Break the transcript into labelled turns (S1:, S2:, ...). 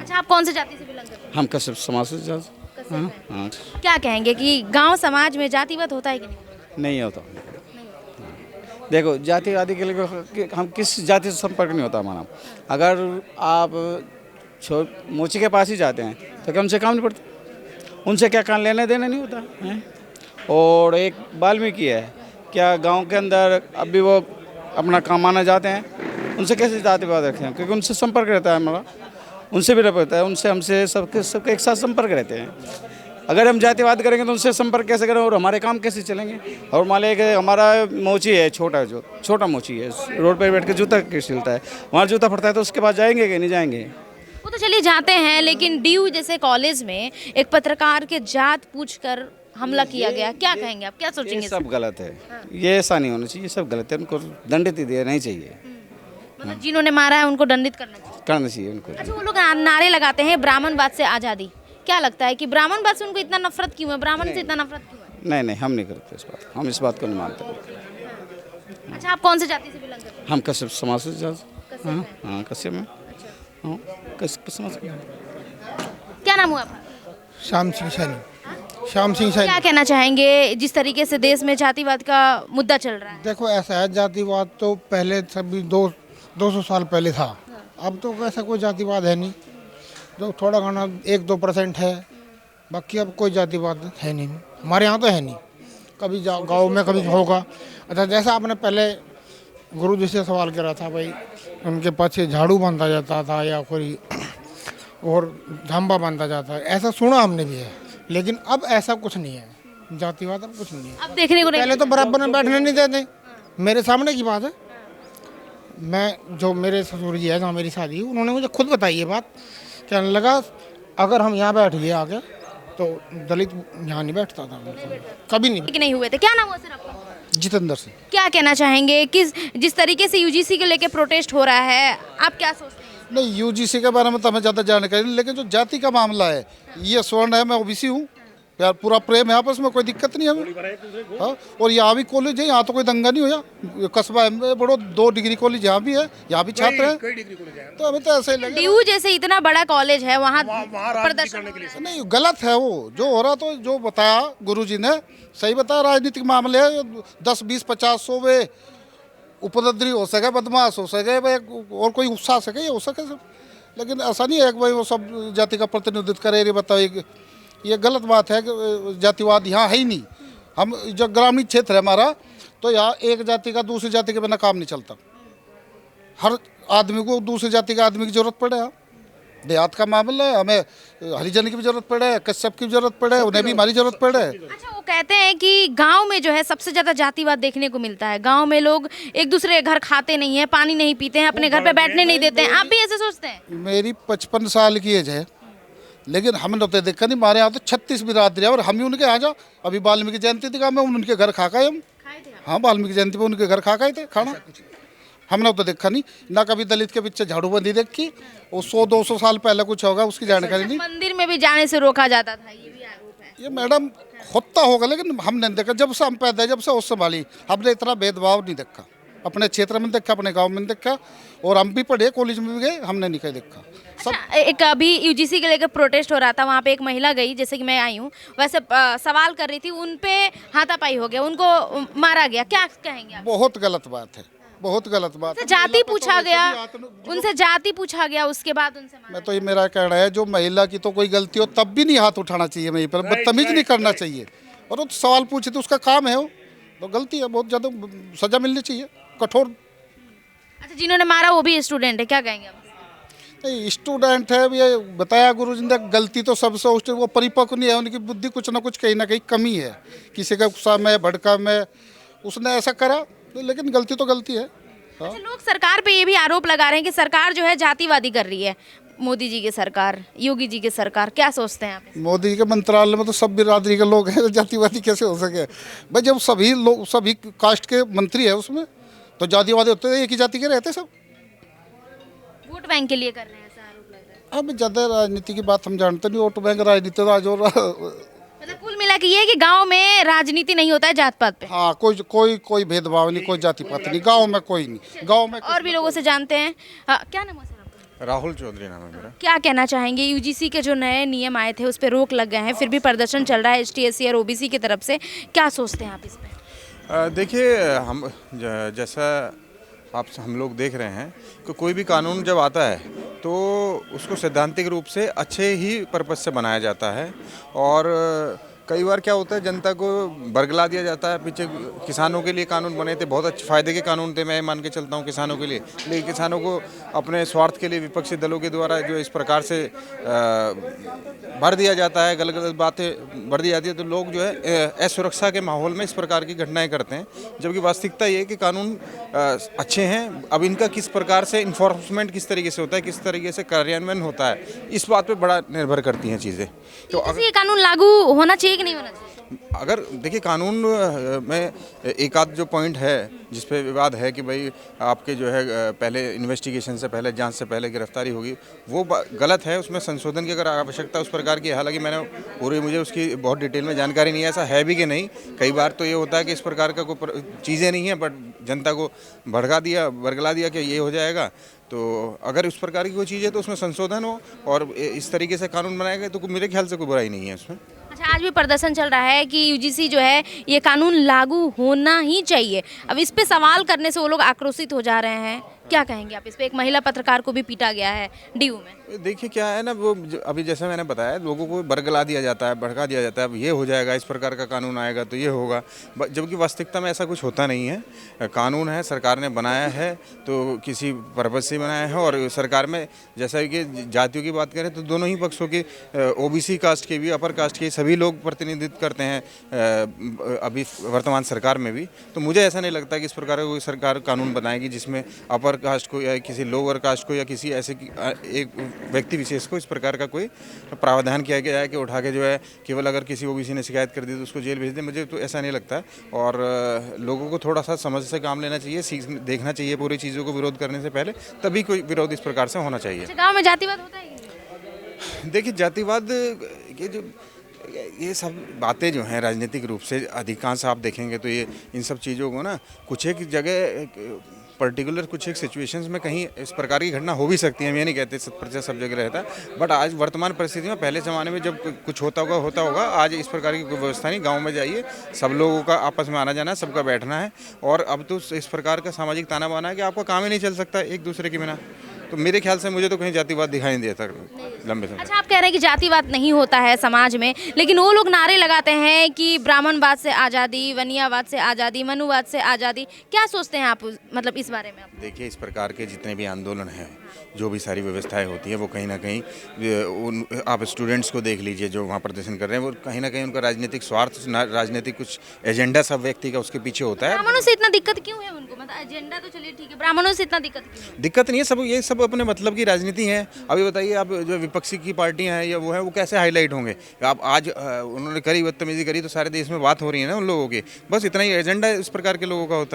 S1: अच्छा, आप कौन से जाति से बिलोंग करते हैं?
S2: हम कश्यप समाज से
S1: कश्यप
S2: हाँ
S1: हैं।
S2: हाँ
S1: क्या कहेंगे कि गांव समाज में जातिवाद होता है कि नहीं?
S2: नहीं होता। देखो जातिवादी के लिए हम किस जाति से संपर्क नहीं होता हमारा। अगर आप मोची के पास ही जाते हैं तो कम से काम नहीं पड़ता, उनसे क्या काम लेने देने नहीं होता है। और एक वाल्मीकि है, क्या गांव के अंदर अब भी वो अपना काम आना जाते हैं, उनसे कैसे जातिवाद रखते हैं? क्योंकि उनसे संपर्क रहता है हमारा, उनसे भी रहता है, उनसे हमसे सबके एक साथ संपर्क रहते हैं। अगर हम जातिवाद करेंगे तो उनसे संपर्क कैसे करें और हमारे काम कैसे चलेंगे? और मान लिया कि हमारा मोची है, छोटा मोची है, रोड पर बैठ के जूता सिलता है, वहाँ जूता फटता है तो उसके पास जाएंगे कि नहीं जाएंगे?
S1: वो तो चलिए जाते हैं, लेकिन डीयू जैसे कॉलेज में एक पत्रकार के जात पूछकर हमला किया गया, क्या कहेंगे आप, क्या
S2: ये
S1: सोचेंगे?
S2: सब गलत है, ये ऐसा नहीं होना चाहिए, ये सब गलत है, उनको दंडित ही देना नहीं चाहिए,
S1: मतलब जिन्होंने मारा है उनको दंडित करना चाहिए।
S2: करना चाहिए उनको।
S1: अच्छा, वो लोग नारे लगाते हैं ब्राह्मणवाद से आज़ादी, क्या लगता है कि ब्राह्मणवाद से उनको इतना नफरत क्यों है, ब्राह्मण से इतना नफरत क्यों है?
S2: नहीं नहीं, हम नहीं करते इस बात, हम इस बात को नहीं मानते।
S1: अच्छा, आप कौन से जाति से बिलोंग करते हैं?
S2: हम कश्यप समाज से
S1: कश्यप
S2: हाँ
S1: हैं।
S2: हाँ कश्यप में हाँ कश्यप समाज से।
S1: क्या नाम हुआ आपका?
S3: श्याम सिंह सैनी। श्याम सिंह
S1: क्या
S3: सैनी।
S1: कहना चाहेंगे जिस तरीके से देश में जातिवाद का मुद्दा चल रहा है?
S3: देखो ऐसा है, जातिवाद तो पहले सभी 200 साल पहले था। अब तो ऐसा कोई जातिवाद है नहीं, जो थोड़ा घना 1-2% है, बाकी अब कोई जातिवाद है नहीं, हमारे यहाँ तो है नहीं। कभी गांव में कभी होगा। अच्छा, जैसा आपने पहले गुरु जी से सवाल करा था, भाई उनके पीछे झाड़ू बांधा जाता था या कोई और झांबा बांधा जाता है, ऐसा सुना हमने भी है, लेकिन अब ऐसा कुछ नहीं है, जातिवाद अब कुछ नहीं है।
S1: अब देखने को नहीं
S3: पहले तो बराबर में बैठने नहीं देते, मेरे सामने की बात है। मैं जो मेरे ससुर जी है, जहाँ मेरी शादी हुई, उन्होंने मुझे खुद बताई ये बात। कहने लगा अगर हम यहाँ बैठ गए आगे तो दलित यहाँ नहीं बैठता था, कभी नहीं।
S1: कि नहीं हुए थे। क्या नाम हुआ सर आपका?
S3: जितेंद्र सिंह।
S1: क्या कहना चाहेंगे कि जिस तरीके से यूजीसी को लेके प्रोटेस्ट हो रहा है, आप क्या सोचते हैं?
S4: नहीं, यूजीसी के बारे में तो हमें ज़्यादा जानकारी नहीं, लेकिन जो जाति का मामला है, ये स्वर्ण है, मैं ओबीसी हूँ, प्यार पूरा प्रेम है आपस में, कोई दिक्कत नहीं है हमें। हाँ, और यहाँ भी कॉलेज है, यहाँ तो कोई दंगा नहीं हुआ। कस्बा है बड़ो, 2 डिग्री कॉलेज यहाँ भी है, यहाँ भी छात्र हैं, तो हमें तो ऐसे ही लगे।
S1: डीयू जैसे इतना बड़ा कॉलेज है, वहाँ प्रदर्शन
S4: नहीं, गलत है वो जो हो रहा, तो जो बताया गुरुजी ने सही बताया। राजनीतिक मामले है, 10, 20, 50, 100 वे उपद्रवी हो सके, बदमाश हो सके, और कोई उकसा सके, ये हो सके सब, लेकिन ऐसा नहीं है कि भाई वो सब जाति का प्रतिनिधित्व करे। ये बताइए, ये गलत बात है कि जातिवाद यहाँ है ही नहीं। हम जो ग्रामीण क्षेत्र है हमारा, तो यहाँ एक जाति का दूसरी जाति के बिना काम नहीं चलता। हर आदमी को दूसरी जाति के आदमी की जरूरत पड़े। देहात का मामला है, हमें हरिजन की भी जरूरत पड़े, कश्यप की भी जरूरत पड़े, उन्हें भी हमारी जरूरत पड़े।
S1: अच्छा, वो कहते हैं कि गांव में जो है सबसे ज्यादा जातिवाद देखने को मिलता है। गांव में लोग एक दूसरे के घर खाते नहीं है, पानी नहीं पीते हैं, अपने घर पे बैठने नहीं देते हैं। आप भी ऐसे सोचते हैं?
S4: मेरी 55 साल की एज है, लेकिन हमने तो देखा नहीं। हमारे यहाँ तो 36 बिरादरी है, और हम ही उनके यहाँ जाओ। अभी वाल्मीकि जयंती थी, हम उनके घर खा गए हम। हाँ, वाल्मीकि जयंती पे उनके घर खा गए थे खाना। हमने तो देखा नहीं ना, कभी दलित के पीछे झाड़ूबंदी देखी। वो 100-200 साल पहले कुछ होगा, उसकी जानकारी नहीं।
S1: मंदिर में भी जाने से रोका जाता था, ये भी आरोप है।
S4: ये मैडम होता होगा, लेकिन हमने नहीं देखा। जब से हम पैदा, जब से उस संभाली, हमने इतना भेदभाव नहीं देखा। अपने क्षेत्र में देखा, अपने गांव में देखा, और हम भी पढ़े, कॉलेज में भी गए, हमने नहीं कहीं देखा।
S1: अच्छा, एक अभी यूजीसी के लेकर प्रोटेस्ट हो रहा था, वहाँ पे एक महिला गई, जैसे कि मैं आई हूँ, वैसे सवाल कर रही थी, उन पे हाथापाई हो गया, उनको मारा गया, क्या कहेंगे आप?
S4: बहुत गलत बात है, बहुत गलत बात है।
S1: जाति पूछा गया, उनसे जाति पूछा गया, उसके बाद उनसे मारा।
S4: मैं तो ये मेरा कहना है, जो महिला की तो कोई गलती हो तब भी नहीं हाथ उठाना चाहिए, वहीं पर बदतमीज नहीं करना चाहिए। और वो सवाल पूछे तो उसका काम है, वो तो गलती है, बहुत ज़्यादा सजा मिलनी चाहिए, कठोर।
S1: अच्छा, जिन्होंने मारा वो भी स्टूडेंट है, क्या कहेंगे आप?
S4: नहीं, स्टूडेंट है, ये बताया गुरुजी ने, गलती तो सबसे, वो परिपक्व नहीं है, उनकी बुद्धि कुछ ना कुछ कहीं ना कहीं कमी है, किसी का गुस्सा में, भड़का में उसने ऐसा करा, लेकिन गलती तो गलती है।
S1: अच्छा, लोग सरकार पे ये भी आरोप लगा रहे हैं कि सरकार जो है जातिवादी कर रही है, मोदी जी की सरकार, योगी जी की सरकार, क्या सोचते हैं आप?
S4: मोदी जी के मंत्रालय में तो सब बिरादरी के लोग हैं, तो जातिवादी कैसे हो सके भाई? जब सभी लोग, सभी कास्ट के मंत्री है उसमें, तो जातिवादी होते हैं, एक ही जाति के रहते सब।
S1: वोट बैंक के लिए कर रहे हैं, ऐसा आरोप लग रहा है।
S4: अब ज़्यादा राजनीति की बात हम जानते नहीं, वोट बैंक राजनीति तो आज
S1: मतलब कुल मिला के ये है कि गांव में राजनीति नहीं होता है जात पात पे।
S4: हाँ, कोई भेदभाव नहीं, कोई जाति पात नहीं, गाँव में कोई नहीं, गाँव में।
S1: और भी लोगों से जानते हैं। हाँ, क्या नाम है सर आपका?
S5: राहुल चौधरी नाम है मेरा।
S1: क्या कहना चाहेंगे, यूजीसी के जो नए नियम आए थे उस पर रोक लग गए हैं, फिर भी प्रदर्शन चल रहा है एसटी/एससी और ओबीसी की तरफ से, क्या सोचते हैं आप इस पे?
S5: देखिए, जैसा हम लोग देख रहे हैं कि कोई भी कानून जब आता है तो उसको सैद्धांतिक रूप से अच्छे ही पर्पज से बनाया जाता है, और कई बार क्या होता है जनता को बरगला दिया जाता है। पीछे किसानों के लिए कानून बने थे, बहुत अच्छे फ़ायदे के कानून थे, मैं मान के चलता हूँ किसानों के लिए, लेकिन किसानों को अपने स्वार्थ के लिए विपक्षी दलों के द्वारा जो इस प्रकार से भर दिया जाता है, गलत गलत बातें भर दी जाती है, तो लोग जो है असुरक्षा के माहौल में इस प्रकार की घटनाएं करते हैं, जबकि वास्तविकता ये है कि कानून अच्छे हैं। अब इनका किस प्रकार से इन्फोर्समेंट किस तरीके से होता है, किस तरीके से कार्यान्वयन होता है, इस बात पे बड़ा निर्भर करती हैं चीज़ें। तो
S1: जैसे ये कानून लागू होना चाहिए कि नहीं होना चाहिए?
S5: अगर देखिए कानून में एक आध जो पॉइंट है जिस पे विवाद है कि भाई आपके जो है पहले इन्वेस्टिगेशन से पहले, जांच से पहले गिरफ्तारी होगी, वो गलत है, उसमें संशोधन की अगर आवश्यकता उस प्रकार की, हालांकि मुझे उसकी बहुत डिटेल में जानकारी नहीं है ऐसा है भी कि नहीं। कई बार तो ये होता है कि इस प्रकार का कोई चीज़ें नहीं है, बट जनता को बरगला दिया कि ये हो जाएगा। तो अगर उस प्रकार की कोई चीज़ है तो उसमें संशोधन हो और इस तरीके से कानून बनाया गया तो मेरे ख्याल से कोई बुराई नहीं है उसमें।
S1: अच्छा, आज भी प्रदर्शन चल रहा है कि यूजीसी जो है ये कानून लागू होना ही चाहिए। अब इस पे सवाल करने से वो लोग आक्रोशित हो जा रहे हैं, क्या कहेंगे आप इस पे? एक महिला पत्रकार को भी पीटा गया है डीयू में।
S5: देखिए क्या है ना, वो अभी जैसे मैंने बताया, लोगों को बरगला दिया जाता है, भड़का दिया जाता है, अब ये हो जाएगा, इस प्रकार का कानून आएगा तो ये होगा, जबकि वास्तविकता में ऐसा कुछ होता नहीं है। कानून है, सरकार ने बनाया है तो किसी पर्पज से बनाया है, और सरकार में जैसा कि जातियों की बात करें तो दोनों ही पक्षों के, ओबीसी कास्ट के भी, अपर कास्ट के सभी लोग प्रतिनिधित्व करते हैं अभी वर्तमान सरकार में भी। तो मुझे ऐसा नहीं लगता कि इस प्रकार का कोई सरकार कानून बनाएगी जिसमें अपर कास्ट को या किसी लोअर कास्ट को या किसी ऐसे एक व्यक्ति विशेष को इस प्रकार का कोई प्रावधान किया गया है कि उठा के जो है केवल अगर किसी ओबीसी ने शिकायत कर दी तो उसको जेल भेज दे। मुझे तो ऐसा नहीं लगता, और लोगों को थोड़ा सा समझ से काम लेना चाहिए, देखना चाहिए पूरी चीज़ों को विरोध करने से पहले, तभी कोई विरोध इस प्रकार से होना चाहिए।
S1: गाँव में जातिवाद होता है?
S5: देखिए जातिवाद ये सब बातें जो हैं राजनीतिक रूप से अधिकांश आप देखेंगे तो ये इन सब चीज़ों को ना कुछ एक जगह पर्टिकुलर कुछ एक सिचुएशंस में कहीं इस प्रकार की घटना हो भी सकती है। हम ये नहीं कहते 100% सब जगह रहता है, बट आज वर्तमान परिस्थिति में, पहले ज़माने में जब कुछ होता होगा, आज इस प्रकार की कोई व्यवस्था नहीं। गांव में जाइए, सब लोगों का आपस में आना जाना है, सबका बैठना है, और अब तो इस प्रकार का सामाजिक ताना बाना है कि आपका काम ही नहीं चल सकता एक दूसरे के बिना। तो मेरे ख्याल से मुझे तो कहीं जातिवाद दिखाई नहीं देता लंबे समय।
S1: अच्छा, आप कह रहे हैं कि जातिवाद नहीं होता है समाज में, लेकिन वो लोग नारे लगाते हैं कि ब्राह्मणवाद से आज़ादी, वनियावाद से आज़ादी, मनुवाद से आज़ादी। क्या सोचते हैं आप मतलब इस बारे में? आप
S5: देखिए, इस प्रकार के जितने भी आंदोलन हैं, जो भी सारी व्यवस्थाएं होती हैं, वो कहीं ना कहीं आप स्टूडेंट्स को देख लीजिए जो वहाँ प्रदर्शन कर रहे हैं, वो कहीं ना कहीं उनका राजनीतिक स्वार्थ, राजनीतिक कुछ एजेंडा सब व्यक्ति का उसके पीछे होता है।
S1: ब्राह्मणों से इतना दिक्कत क्यों है उनको? मतलब एजेंडा तो चलिए ठीक है, ब्राह्मणों से इतना दिक्कत क्यों है?
S5: दिक्कत नहीं है, ये सब अपने मतलब की राजनीति है। अभी बताइए, आप जो विपक्षी की पार्टियां हैं या वो है, वो कैसे हाईलाइट होंगे? आप आज उन्होंने करी बदतमीजी करी तो सारे देश में बात हो रही है ना उन लोगों की, बस इतना ही एजेंडा इस प्रकार के लोगों का होता है।